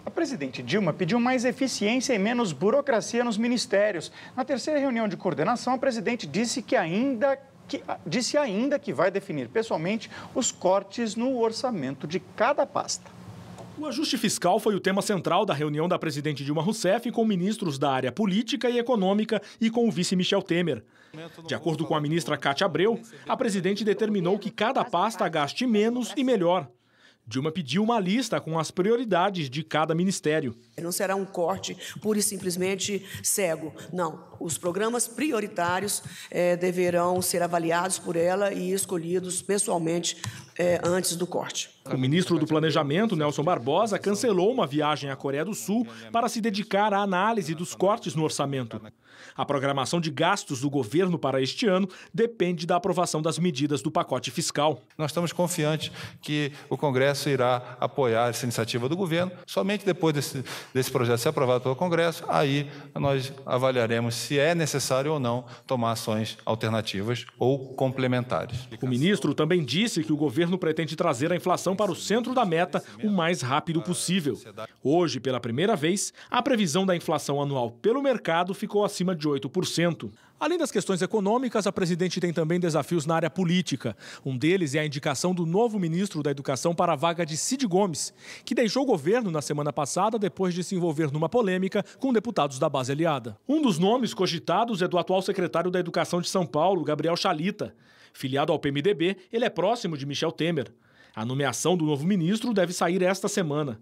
A presidente Dilma pediu mais eficiência e menos burocracia nos ministérios. Na terceira reunião de coordenação, a presidente disse ainda que vai definir pessoalmente os cortes no orçamento de cada pasta. O ajuste fiscal foi o tema central da reunião da presidente Dilma Rousseff com ministros da área política e econômica e com o vice Michel Temer. De acordo com a ministra Cátia Abreu, a presidente determinou que cada pasta gaste menos e melhor. Dilma pediu uma lista com as prioridades de cada ministério. Não será um corte pura e simplesmente cego. Não, os programas prioritários deverão ser avaliados por ela e escolhidos pessoalmente antes do corte. O ministro do Planejamento, Nelson Barbosa, cancelou uma viagem à Coreia do Sul para se dedicar à análise dos cortes no orçamento. A programação de gastos do governo para este ano depende da aprovação das medidas do pacote fiscal. Nós estamos confiantes que o Congresso irá apoiar essa iniciativa do governo. Somente depois desse projeto ser aprovado pelo Congresso, aí nós avaliaremos se é necessário ou não tomar ações alternativas ou complementares. O ministro também disse que o governo pretende trazer a inflação para o centro da meta o mais rápido possível. Hoje, pela primeira vez, a previsão da inflação anual pelo mercado ficou acima de 8%. Além das questões econômicas, a presidente tem também desafios na área política. Um deles é a indicação do novo ministro da Educação para a vaga de Cid Gomes, que deixou o governo na semana passada depois de se envolver numa polêmica com deputados da base aliada. Um dos nomes cogitados é do atual secretário da Educação de São Paulo, Gabriel Chalita. Filiado ao PMDB, ele é próximo de Michel Temer. A nomeação do novo ministro deve sair esta semana.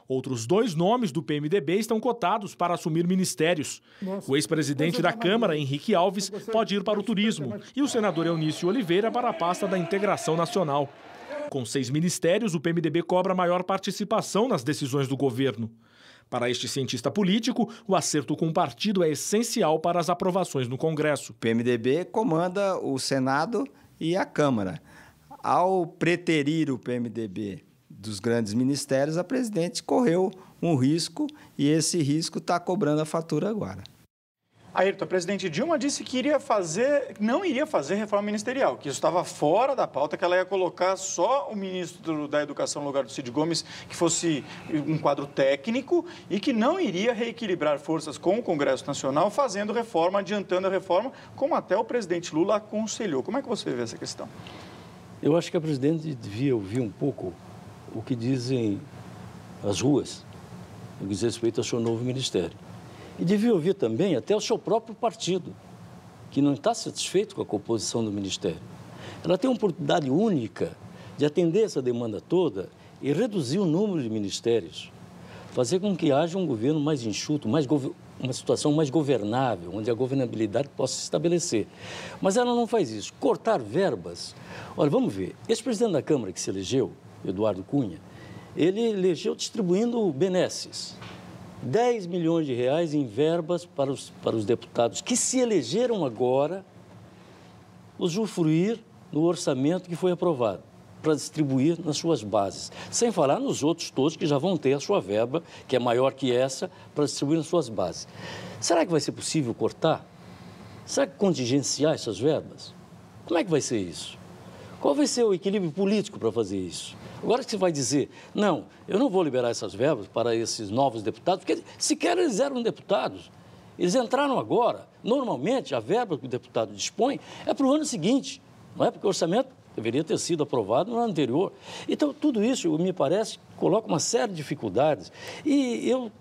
Outros 2 nomes do PMDB estão cotados para assumir ministérios. O ex-presidente da Câmara, Henrique Alves, pode ir para o turismo e o senador Eunício Oliveira para a pasta da Integração Nacional. Com 6 ministérios, o PMDB cobra maior participação nas decisões do governo. Para este cientista político, o acerto com o partido é essencial para as aprovações no Congresso. O PMDB comanda o Senado e a Câmara. Ao preterir o PMDB dos grandes ministérios, a presidente correu um risco e esse risco está cobrando a fatura agora. Ayrton, a presidente Dilma disse que não iria fazer reforma ministerial, que isso estava fora da pauta, que ela ia colocar só o ministro da Educação no lugar do Cid Gomes, que fosse um quadro técnico e que não iria reequilibrar forças com o Congresso Nacional, fazendo reforma, adiantando a reforma, como até o presidente Lula aconselhou. Como é que você vê essa questão? Eu acho que a presidente devia ouvir um pouco o que dizem as ruas, no que diz respeito ao seu novo ministério. E devia ouvir também até o seu próprio partido, que não está satisfeito com a composição do ministério. Ela tem uma oportunidade única de atender essa demanda toda e reduzir o número de ministérios, fazer com que haja um governo mais enxuto, uma situação mais governável, onde a governabilidade possa se estabelecer. Mas ela não faz isso. Cortar verbas. Olha, vamos ver. Esse presidente da Câmara que se elegeu, Eduardo Cunha, ele elegeu distribuindo benesses. 10 milhões de reais em verbas para os deputados que se elegeram agora usufruir no orçamento que foi aprovado, para distribuir nas suas bases. Sem falar nos outros todos que já vão ter a sua verba, que é maior que essa, para distribuir nas suas bases. Será que vai ser possível cortar? Será que contingenciar essas verbas? Como é que vai ser isso? Qual vai ser o equilíbrio político para fazer isso? Agora que você vai dizer, não, eu não vou liberar essas verbas para esses novos deputados, porque sequer eles eram deputados. Eles entraram agora. Normalmente, a verba que o deputado dispõe é para o ano seguinte, não é? Porque o orçamento deveria ter sido aprovado no ano anterior. Então, tudo isso, me parece, coloca uma série de dificuldades. E eu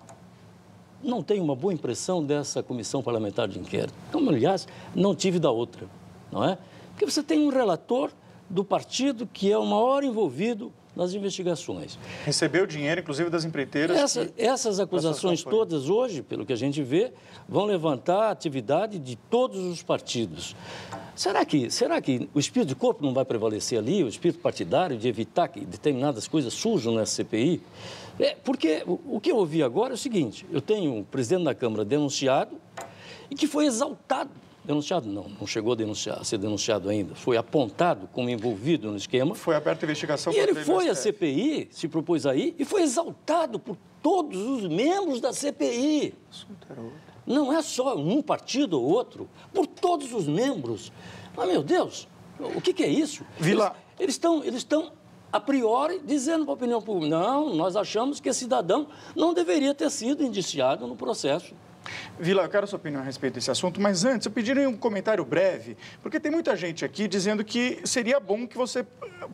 não tenho uma boa impressão dessa comissão parlamentar de inquérito. Como, aliás, não tive da outra, não é? Porque você tem um relator do partido que é o maior envolvido nas investigações. Recebeu dinheiro, inclusive, das empreiteiras. Essas acusações todas hoje, pelo que a gente vê, vão levantar a atividade de todos os partidos. Será que o espírito de corpo não vai prevalecer ali, o espírito partidário de evitar que determinadas coisas surjam nessa CPI? Porque o que eu ouvi agora é o seguinte, eu tenho um presidente da Câmara denunciado e que foi exaltado. Denunciado não chegou a ser denunciado ainda, foi apontado como envolvido no esquema. Foi aberta a investigação. E ele foi à CPI, se propôs aí, e foi exaltado por todos os membros da CPI. Não é só um partido ou outro, por todos os membros. Mas, meu Deus, o que é isso? Vila... Eles estão a priori, dizendo para a opinião pública, não, nós achamos que esse cidadão não deveria ter sido indiciado no processo. Vila, eu quero a sua opinião a respeito desse assunto, mas antes eu pediria um comentário breve, porque tem muita gente aqui dizendo que seria bom que você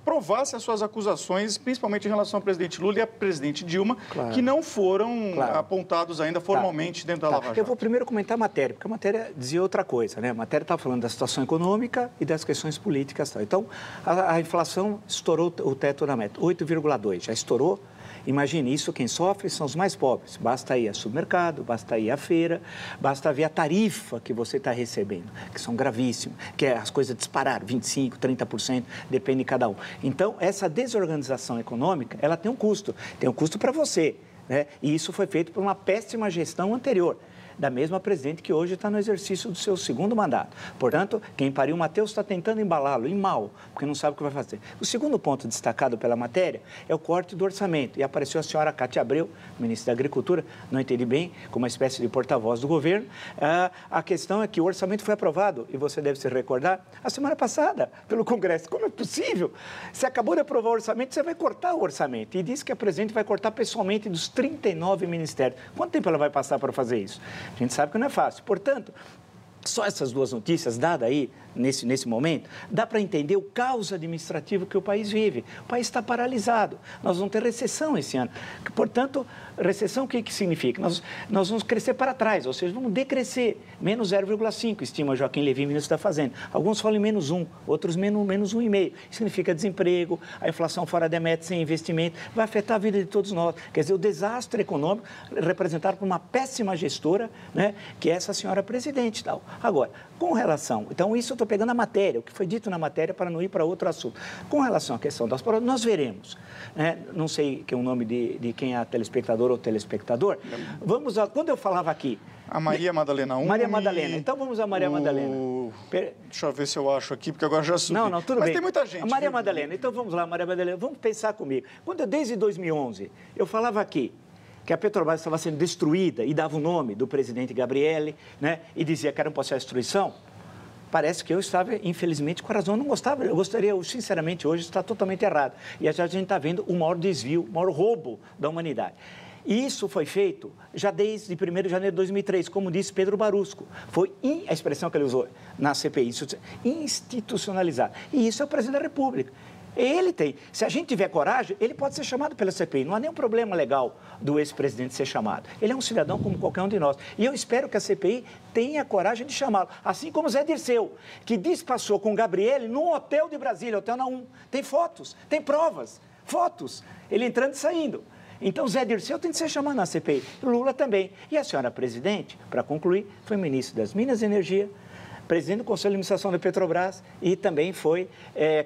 provasse as suas acusações, principalmente em relação ao presidente Lula e à presidente Dilma, que não foram apontados ainda formalmente dentro da Lava Jato. Eu vou primeiro comentar a matéria, porque a matéria dizia outra coisa, né? A matéria estava falando da situação econômica e das questões políticas. Então, a inflação estourou o teto da meta, 8,2, já estourou. Imagine isso, quem sofre são os mais pobres. Basta ir ao supermercado, basta ir à feira, basta ver a tarifa que você está recebendo, que são gravíssimas, que as coisas dispararam, 25%, 30%, depende de cada um. Então, essa desorganização econômica, ela tem um custo para você, né? E isso foi feito por uma péssima gestão anterior, da mesma presidente que hoje está no exercício do seu segundo mandato. Portanto, quem pariu o Matheus está tentando embalá-lo, e mal, porque não sabe o que vai fazer. O segundo ponto destacado pela matéria é o corte do orçamento. E apareceu a senhora Cátia Abreu, ministra da Agricultura, não entendi bem, como uma espécie de porta-voz do governo. A questão é que o orçamento foi aprovado, e você deve se recordar, a semana passada, pelo Congresso. Como é possível? Você acabou de aprovar o orçamento, você vai cortar o orçamento. E disse que a presidente vai cortar pessoalmente dos 39 ministérios. Quanto tempo ela vai passar para fazer isso? A gente sabe que não é fácil. Portanto, só essas duas notícias dadas aí, nesse momento, dá para entender o caos administrativo que o país vive. O país está paralisado. Nós vamos ter recessão esse ano. Portanto, recessão o que significa? Nós vamos crescer para trás, ou seja, vamos decrescer. Menos 0,5, estima Joaquim Levy, ministro da Fazenda. Alguns falam em menos 1, outros menos 1,5. Significa desemprego, a inflação fora da meta, sem investimento, vai afetar a vida de todos nós. Quer dizer, o desastre econômico representado por uma péssima gestora, né, que é essa senhora presidente. Tal. Agora, com relação... Então, isso eu estou pegando a matéria, o que foi dito na matéria, para não ir para outro assunto. Com relação à questão das provas, nós veremos. Né? Não sei que é o nome de quem é telespectador ou telespectador. Vamos a... Quando eu falava aqui... A Maria Madalena 1. Maria Madalena. Então, vamos a Maria Madalena. Deixa eu ver se eu acho aqui, porque agora já subi. Não, tudo Mas bem. tem muita gente. A Maria Madalena. Então, vamos lá, Maria Madalena. Vamos pensar comigo. Desde 2011, eu falava aqui que a Petrobras estava sendo destruída e dava o nome do presidente Gabriele, né? E dizia que era um processo de destruição. Parece que eu estava, infelizmente, com a razão. Eu não gostava, eu gostaria, sinceramente, hoje está totalmente errado. E a gente está vendo o maior desvio, o maior roubo da humanidade. E isso foi feito já desde 1º de janeiro de 2003, como disse Pedro Barusco. Foi a expressão que ele usou na CPI, institucionalizado. E isso é o presidente da República. Ele tem. Se a gente tiver coragem, ele pode ser chamado pela CPI. Não há nenhum problema legal do ex-presidente ser chamado. Ele é um cidadão como qualquer um de nós. E eu espero que a CPI tenha coragem de chamá-lo. Assim como Zé Dirceu, que despassou com Gabriele num hotel de Brasília, hotel na 1. Tem fotos, tem provas, fotos. Ele entrando e saindo. Então, Zé Dirceu tem de ser chamado na CPI. Lula também. E a senhora presidente, para concluir, foi ministro das Minas e Energia, presidente do Conselho de Administração da Petrobras e também foi,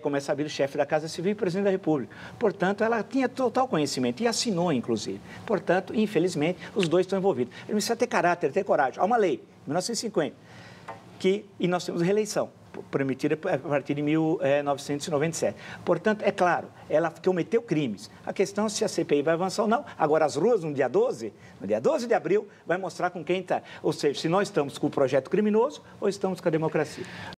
como é sabido, chefe da Casa Civil e presidente da República. Portanto, ela tinha total conhecimento e assinou, inclusive. Portanto, infelizmente, os dois estão envolvidos. Ele precisa ter caráter, ter coragem. Há uma lei, 1950, e nós temos reeleição, permitida a partir de 1997. Portanto, é claro, ela cometeu crimes. A questão é se a CPI vai avançar ou não. Agora, as ruas, no dia 12 de abril, vai mostrar com quem está. Ou seja, se nós estamos com o projeto criminoso ou estamos com a democracia.